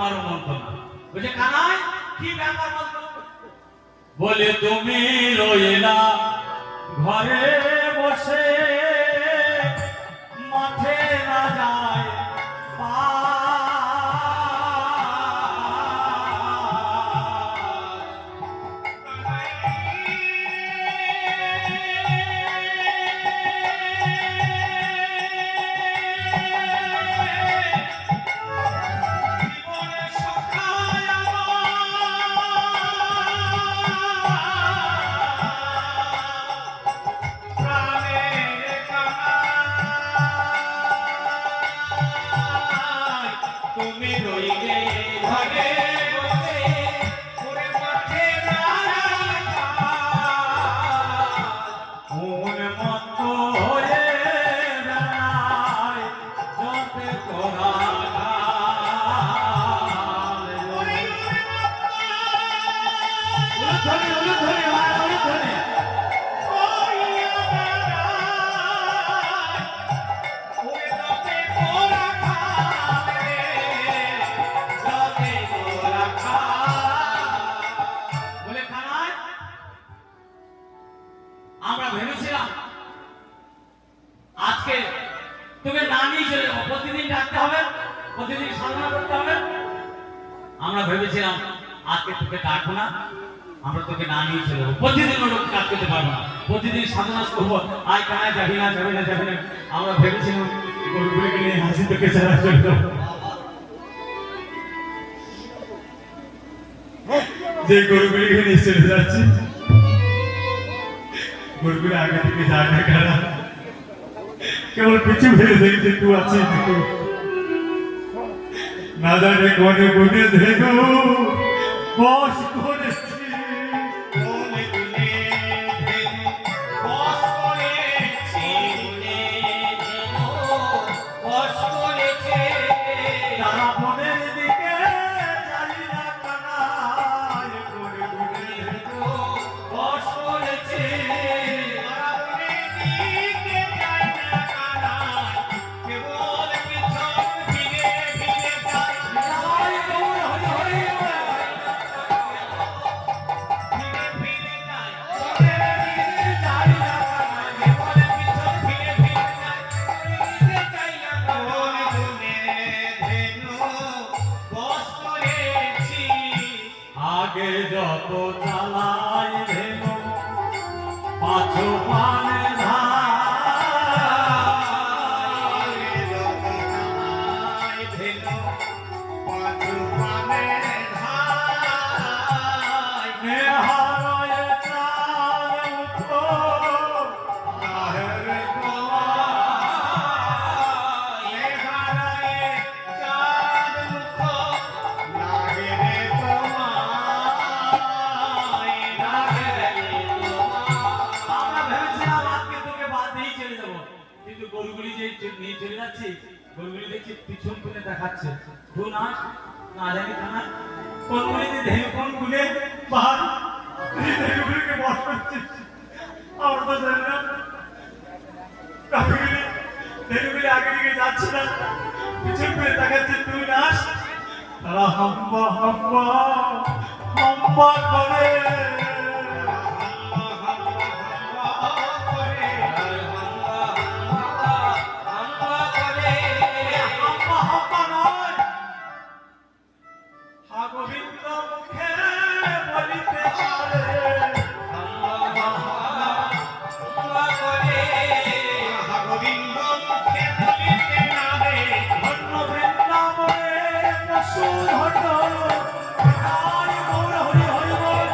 আমারও মন তো না। বলছে কানাই কি ব্যাপার বলতো? বলে তুমি রইলা ঘরে বসে, মাঠে না যায় পা। তুমি রইলে ঘরে বসে, ওরে মাঠে না মন মত হয়ে বেড়ায় যতে তোরা আমরা ভেবেছিলাম আজকে তোকে না নিয়ে চলে যাবো, প্রতিদিন ডাকতে হবে, প্রতিদিন সাধনা করতে হবে। আমরা ভেবেছিলাম আজকে তোকে ডাকবো না, আমরা তোকে না নিয়ে চলে যাবো, প্রতিদিন ওর কাজ করতে পারবো না, প্রতিদিন সাধনা করবো। আয় কানায় যাবি না যাবি না যাবি না। আমরা ভেবেছিলাম গরুগুলিকে নিয়ে হাসি তোকে ছাড়া চলে যাবো, যে গরুগুলিকে নিয়ে চলে যাচ্ছি গরুগুলো আগে থেকে যায় না কারা, কেবল পিছু ফেলে দেখছে তুই আছিস তুই না জানে কোনে কোনে ধেনু বস করেছি। আগে যত চালাই ধেনু পাছো পানে গরুগুলি যে নিয়ে চলে যাচ্ছে, গরুগুলি দেখছি পিছন কোণে দেখাচ্ছে তুই নাচ না জানি কানা কোন গুলিতে ধেনু কোন গুলে পাহাড় ধেনুগুলিকে বস করছিস। আমরা তো জানি না ধেনুগুলি আগে দিকে যাচ্ছে না, পিছন কোণে দেখাচ্ছে তুই নাচ। তারা হাম্বা হাম্বা হাম্বা করে গোবিন্দ মুখে বলিতে পারে গোবিন্দ মুখে বলিতে নারে ধন্য বৃন্দাবনে পশু ধন্য হরি গৌর হরি হরি বল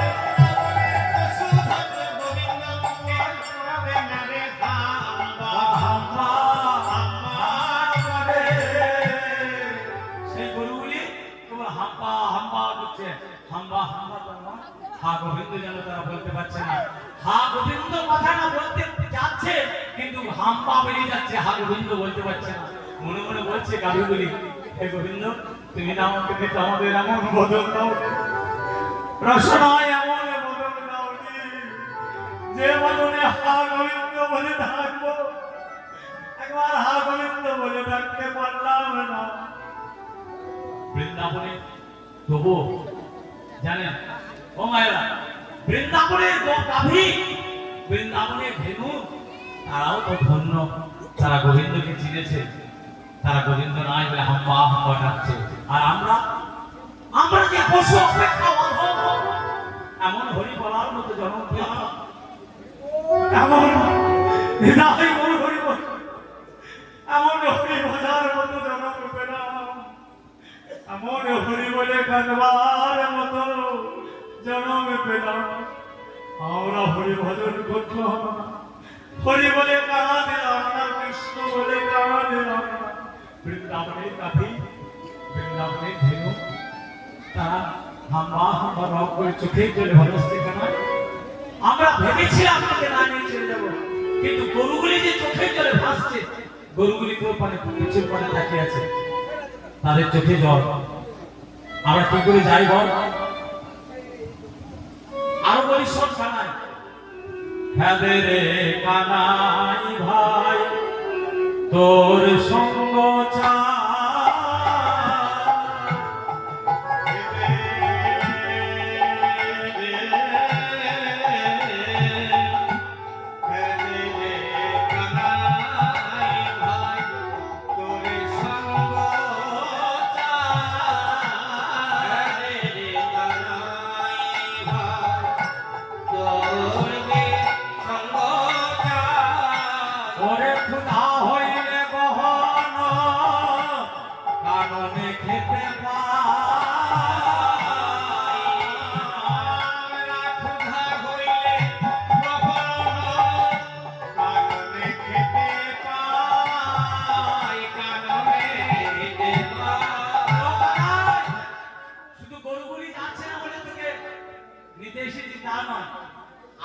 পশু ধন্য গোবিন্দ মুখে বলিতে নারে হাম্বা হাম্বা হাম্বা করে। সেই গরুগুলি তোমার হাম্বা হাম্বা করছে, হাম্বা হাম্বা করবা হা গোবিন্দ যেন তারা বলতে পারছে না। হা গোবিন্দ কথা না বলতে যাচ্ছে কিন্তু হাম্বা বেরিয়ে যাচ্ছে, হা গোবিন্দ বলতে পারছে না। মনে মনে বলছে গাভীগুলি, হে গোবিন্দ তুমি না আমাকে দেখে আমাদের এমন বদল দাও, রসনায় এমন বদল দাও যে বদলে হা গোবিন্দ বলে থাকবো, একবার হা গোবিন্দ বলে থাকতে পারলাম না। বৃন্দাবনে তবু জানেন ও মায়েরা, বৃন্দাবনের গাভী, বৃন্দাবনের ধেনু, তারাও তো ধন্য, তারা গোবিন্দকে চিনেছে। তারা গোবিন্দ নাই বলে হাম্বা হাম্বা ডাকছে। আর আমরা যে পশু অপেক্ষা অধম, এমন হরি বলার মতো জন্ম পেলাম, এমন হৃদয় বল হরি বল, এমন হরি বলার মতো জন্ম পেলাম, এমন হরি বলে কাঁদবার মতো জন্ম পেলাম। আমরা হরি ভজন করলাম না, হরি বলে কাঁদা দিলাম না, কৃষ্ণ বলে কাঁদা দিলাম না। বৃন্দাবনের গাভী, বৃন্দাবনের ধেনু, তারা হাম্বা হাম্বা রব করে চোখে জলে ভালোবাসতে কেন? আমরা ভেবেছিলাম আপনাকে না নিয়ে চলে যাবো, কিন্তু গরুগুলি যে চোখের জলে ভাসছে, গরুগুলি তো মানে পিছন পরে তাকিয়ে আছে, তাদের চোখে জল। আমরা কি করে যাই বল? আরো বলি শোন কানাই, হ্যাঁ রে কানাই ভাই তোর সঙ্গ চাই,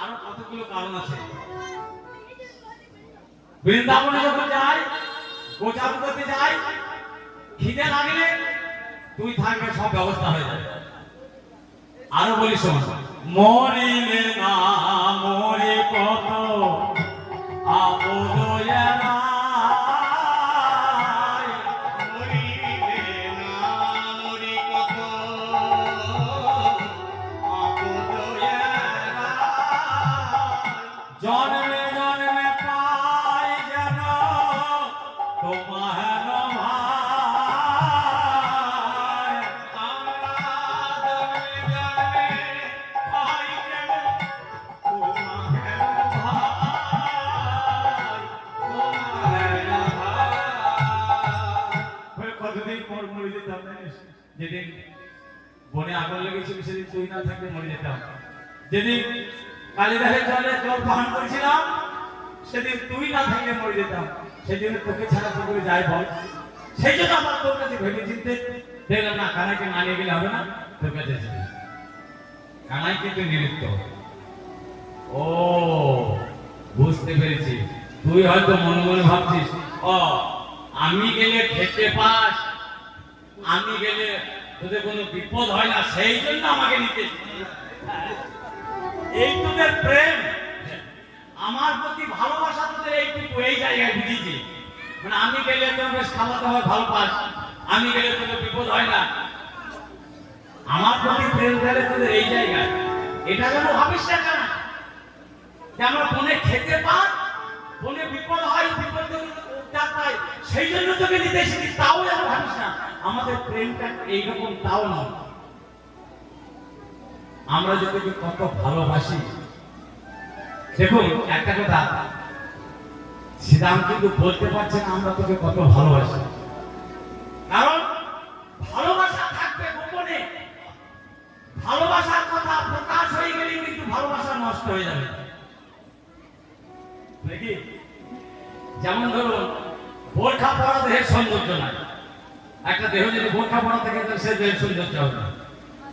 আরো কতগুলো কারণ আছে। বৃন্দাবনে যখন যাই, গোচারণ করতে যাই, খিদে লাগলে তুই থাকবে, সব ব্যবস্থা হয়ে যাবে। আরো বলি শোন, মরিলে না মরি কত আপদয়া না, জন্মে জন্মে পাই যেন তোমার ভাই, আমরা জন্মে জন্মে পাই যেন তোমার ভাই। কতদিন পর মরে যেতাম জানিস? যেদিন বনে আগুন লেগেছিল সেদিন তুই না থাকলে মরে যেতাম। যেদিন কালিদাসের জলে জল পান করেছিলাম সেদিন তুই না থাকলে মরে যেতাম। সেদিন তোকে ছাড়া কি করে যাই বল? সেই জন্য আমার তোর কাছে ভেবে চিনতে দেখলাম না, কানাইকে না নিয়ে গেলে হবে না, তোর কাছে কানাই কিন্তু নিরুত্ত। ও বুঝতে পেরেছি, তুই হয়তো মনে মনে ভাবছিস ও আমি গেলে খেতে পাস, আমি গেলে তোদের কোনো বিপদ হয় না, সেই জন্য আমাকে নিতে। এই তোদের প্রেম, আমার প্রতি ভালোবাসা তোদের এইটুকু, এই জায়গায় বুঝেছি। মানে আমি গেলে তোর বেশ খাওয়া দাওয়া ভালো পাস, আমি গেলে তোদের বিপদ হয় না, আমার প্রতি প্রেম গেলে তোদের এই জায়গায়। এটা যেন ভাবিস না কেন যে আমরা বনে খেতে পাই, বনে বিপদ হয়, বিপদ পাই, সেই জন্য তোকে নিতে এসেছি, তাও যেন ভাবিস না। আমাদের প্রেমটা এইরকম তাও নয়। আমরা যদি কত ভালোবাসি, দেখুন একটা কথা, শ্রীরাম কিন্তু বলতে পারছে না আমরা তোকে কত ভালোবাসি, কারণ ভালোবাসা থাকবে গোপনে, ভালোবাসার কথা প্রকাশ হয়ে গেলে কিন্তু ভালোবাসা নষ্ট হয়ে যাবে নাকি? যেমন ধরুন বোরখা পরা দেহের সৌন্দর্য নাই, একটা দেহ যদি বোরখা পরা থাকে তাহলে সে দেহের সৌন্দর্য হবে না,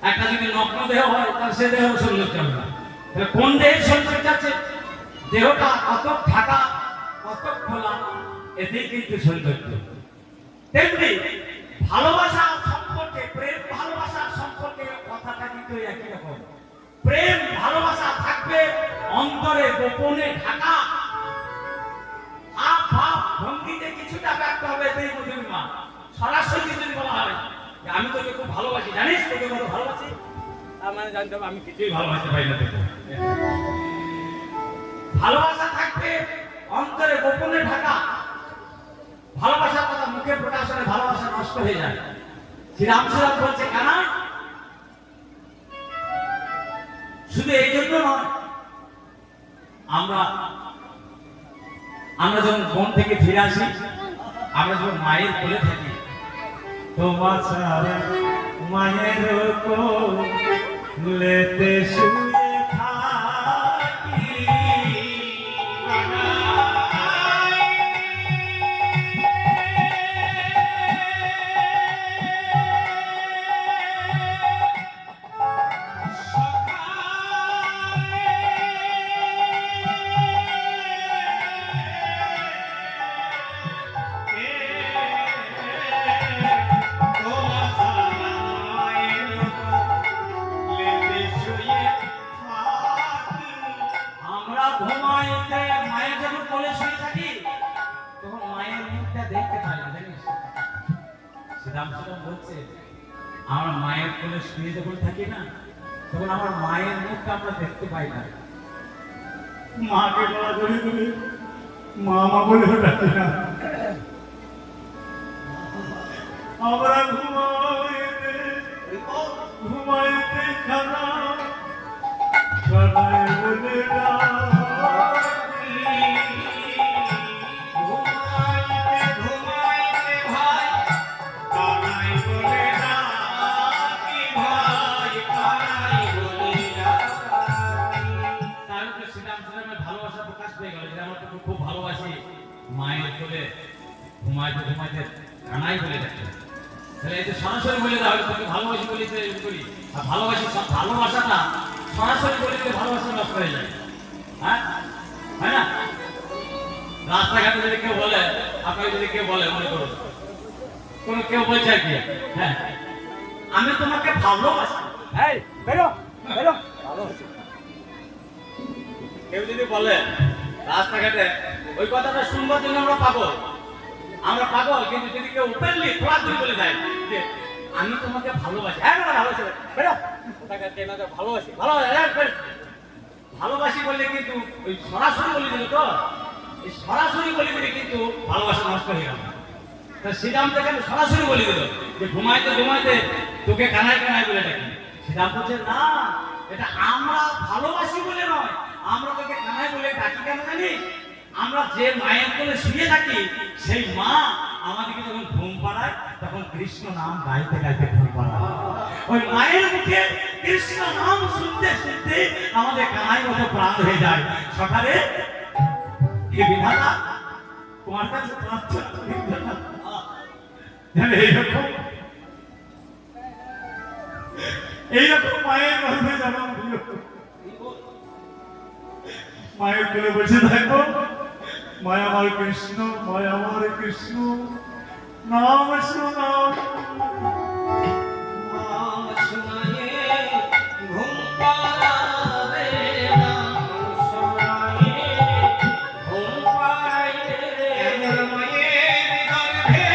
একটা যদি নগ্ন দেহ হয় তাহলে সে দেহ সৌন্দর্য হবে না। তাহলে কোন দেহের সৌন্দর্য আছে? দেহটা কত ঢাকা কত খোলা, এতেই কিন্তু সৌন্দর্য। তেমনি ভালোবাসা সম্পর্কে, প্রেম ভালোবাসার সম্পর্কে কথাটা কিন্তু একই রকম। প্রেম ভালোবাসা থাকবে অন্তরে গোপনে ঢাকা, হাব ভাব ভঙ্গিতে কিছুটা ব্যক্ত হবে। সরাসরি যদি বলা হয় আমি তোকে খুব ভালোবাসি, জানিস তোকে কত ভালোবাসি। তার মানে জানতে হবে আমি কিছুই ভালোবাসতে পারি না তোকে। ভালোবাসা থাকবে অন্তরে গোপনে ঢাকা, ভালোবাসার কথা মুখে প্রকাশ হলে ভালোবাসা নষ্ট হয়ে যায়। শ্রীরাম বলছে কানা, শুধু এই জন্য নয়, আমরা যখন বন থেকে ফিরে আসি, আমরা যখন মায়ের কোলে থাকি, তোমার ছাড়া মায়ের কোলেতে শুয়ে থাকি। ঘুমাইতে মায়ের যখন কোলে শুয়ে থাকি তখন মায়ের মুখটা দেখতে পাই না, জানিস। শ্রীরাম বলছে আমরা মায়ের কোলে শুয়ে যখন থাকি না, তখন আমার মায়ের মুখটা আমরা দেখতে পাই না। মাকে গলা ধরে ধরে মা মা বলে ডাকি না। আমরা ঘুমাইতে খানা খানায় বলে খুব ভালোবাসি, মায়ের কোলে ঘুমাইতে ঘুমাইতে কানাই বলে যাচ্ছে। তাহলে এই যে সরাসরি বলে দেওয়া হয় তোকে ভালোবাসি বলি করি, আর ভালোবাসি ভালোবাসাটা সরাসরি বলে দিলে ভালোবাসা নষ্ট হয়ে যায়। হ্যাঁ, হয় না? রাস্তাঘাটে যদি কেউ বলে, আপনাকে যদি কেউ বলে, মনে করুন কোনো কেউ বলছে আর কি, হ্যাঁ আমি তোমাকে ভালোবাসি, হ্যাঁ বেরো বেরো ভালোবাসি, কেউ যদি বলে রাস্তাঘাটে, ওই কথাটা শুনবার জন্য আমরা পাগল, কিন্তু যদি কেউ ওপেনলি খোলাখুলি বলে দেয় যে আমি তোমাকে ভালোবাসি, হ্যাঁ ভালোবাসি, বেরো ভালোবাসি ভালোবাসি বললে কিন্তু ওই সরাসরি বলে দিল, তো এই সরাসরি বলে দিলে কিন্তু ভালোবাসা নষ্ট হয়ে গেল। শ্রীরাম যেখানে সরাসরি বলে দিল যে ঘুমাইতে ঘুমাইতে তোকে কানায় কানায় বলে ডাকি, শ্রীরাম বলছে না, এটা আমরা ভালোবাসি বলে নয়, আমরা তোকে কানায় বলে ডাকি কেন জানিস? আমরা যে মায়ের কোলে শুয়ে থাকি, সেই মা আমাদেরকে যখন ঘুম পাড়ায় তখন কৃষ্ণ নাম গাইতে গাইতে ঘুম পাড়ায়। ওই মায়ের মুখে কৃষ্ণ নাম শুনতে শুনতে আমাদের কানায় মতো প্রাণ হয়ে যায়। সকালে হে বিধাতা, তোমার কাছে প্রার্থনা এইরকম মায়ের গর্ভে যেমন মায়ের কোলে বসে থাকো, মায়া আমার কৃষ্ণ, মায়া আমার কৃষ্ণ, নাম শোনা নাম শোনায়ে ঘুম পাড়াবে, নাম শোনায়ে ঘুম পাড়ায়ে, মায়ের গর্ভে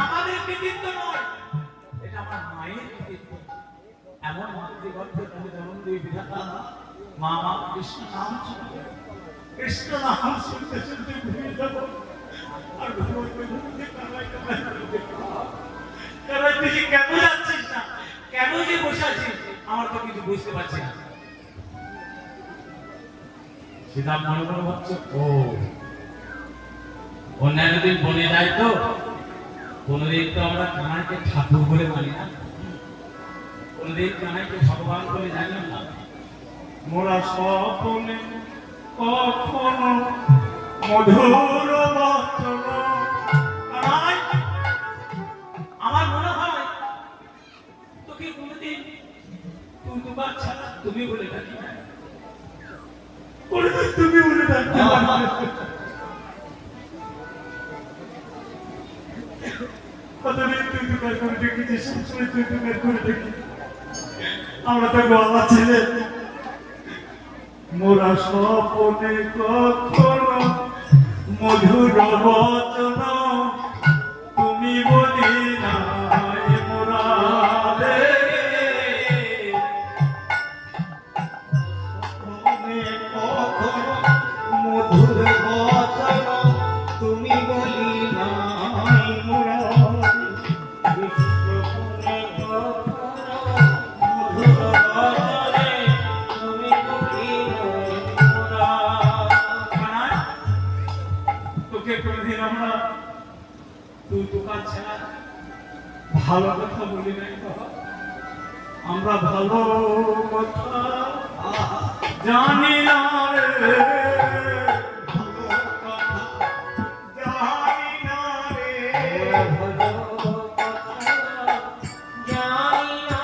আমাদের কৃতিত্ব নয়, এটা আমার মায়ের কৃতিত্ব। এমন মাতৃ গর্ভে তুমি জন্ম দিয়ে বিধাতা মা মা কৃষ্ণ নাম শুনতে, কৃষ্ণ নাম শুনতে শুনতে ঘুমিয়ে যাব, আর কেন যাচ্ছিস না, কেন যে বসে আছিস, আমার তো কিছু বুঝতে পারছি না। শ্রীরাম মনে মনে ভাবছে, ও অন্যান্য দিন বনে যায় তো, কোনদিন তো আমরা কানাইকে ঠাকুর বলে মানি না, কোনদিন কানাইকে ভগবান বলে জানি না। মোরা সকলে কখনো মধুর বচন, আমার মনে হয় তোকে কোনদিন তুই দুবার ছাড়া তুমি বলে ডাকি, কোনদিন তুমি বলে ডাকি, কতদিন তুই দুবার করে দেখেছিস, সবসময় তুই দুবার করে দেখি। আমরা তো বাবা ছেলে, মোরা স্বপনে কখনো মধুর বচন তুমি বলে পারছে না। ভালো কথা বলি নাই তো, আমরা ভালো কথা জানি না রে, ভালো কথা জানি না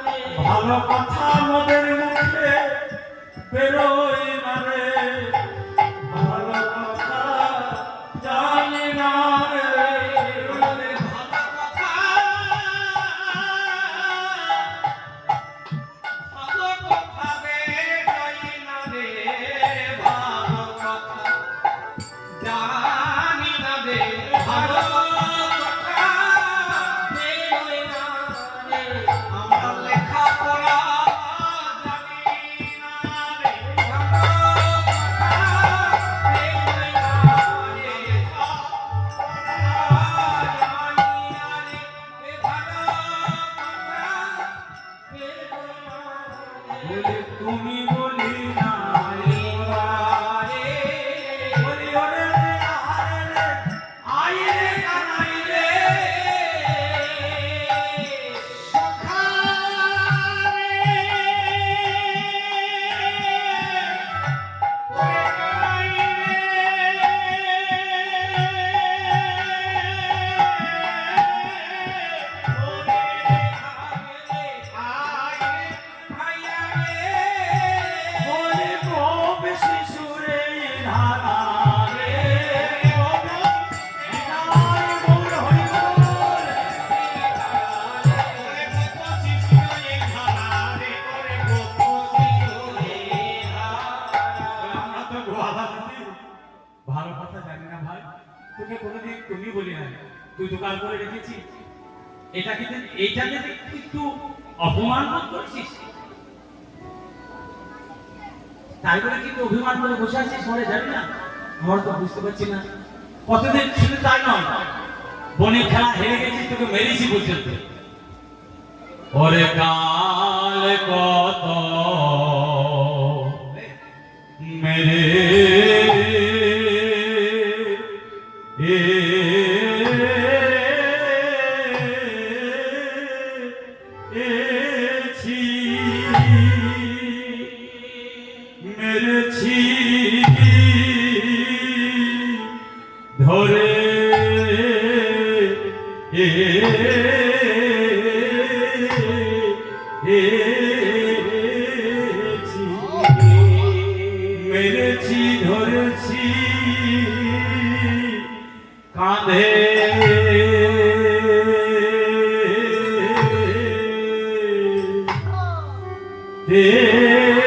রে, ভালো কথা মোদের মুখে বেরোয় না রে, ভালো কথা জানি না রে, ভালো কথা ভালো কথা বেরোয় না রে, ভালো কথা জানি না রে, ভালো কথা বেরোয় না রে, আমরা লেখাপড়া জানি না রে, ভালো কথা বেরোয় না রে, জানি না রে, ভালো কথা বেরোয় না রে, তুমি বলি না রে, বলি ওরে আরে রে, আই রে কানাই রে, সখা রে, ওরে কানাই রে, ওরে আয় রে, ভাইয়া রে, বলে গো বেশি সুরে ধারা রে, ও নিতাই গৌর হরি বল, ওরে কত শিশুরে ধারা রে, ওরে কত শিশুরে ধারা। আমরা তো গোয়ালা জাতি, ভালো কথা জানি না ভাই, তোকে কোনোদিন তুমি বলি না, তুই দোকান করে রেখেছিস, এটাকে একটু অপমান বোধ করছিস, তাই বলে কিন্তু অভিমান করে বসে আছিস ঘরে, যাবি না? আমার তো বুঝতে পারছি না, কতদিন শুধু তাই নয়, বনের খেলা হেরে গেছিস, তোকে মেরেছি পর্যন্ত। ওরে কাল কত মেরে এছি, মেরেছি ধরে মেরেছি ধরেছি কাঁধে, হে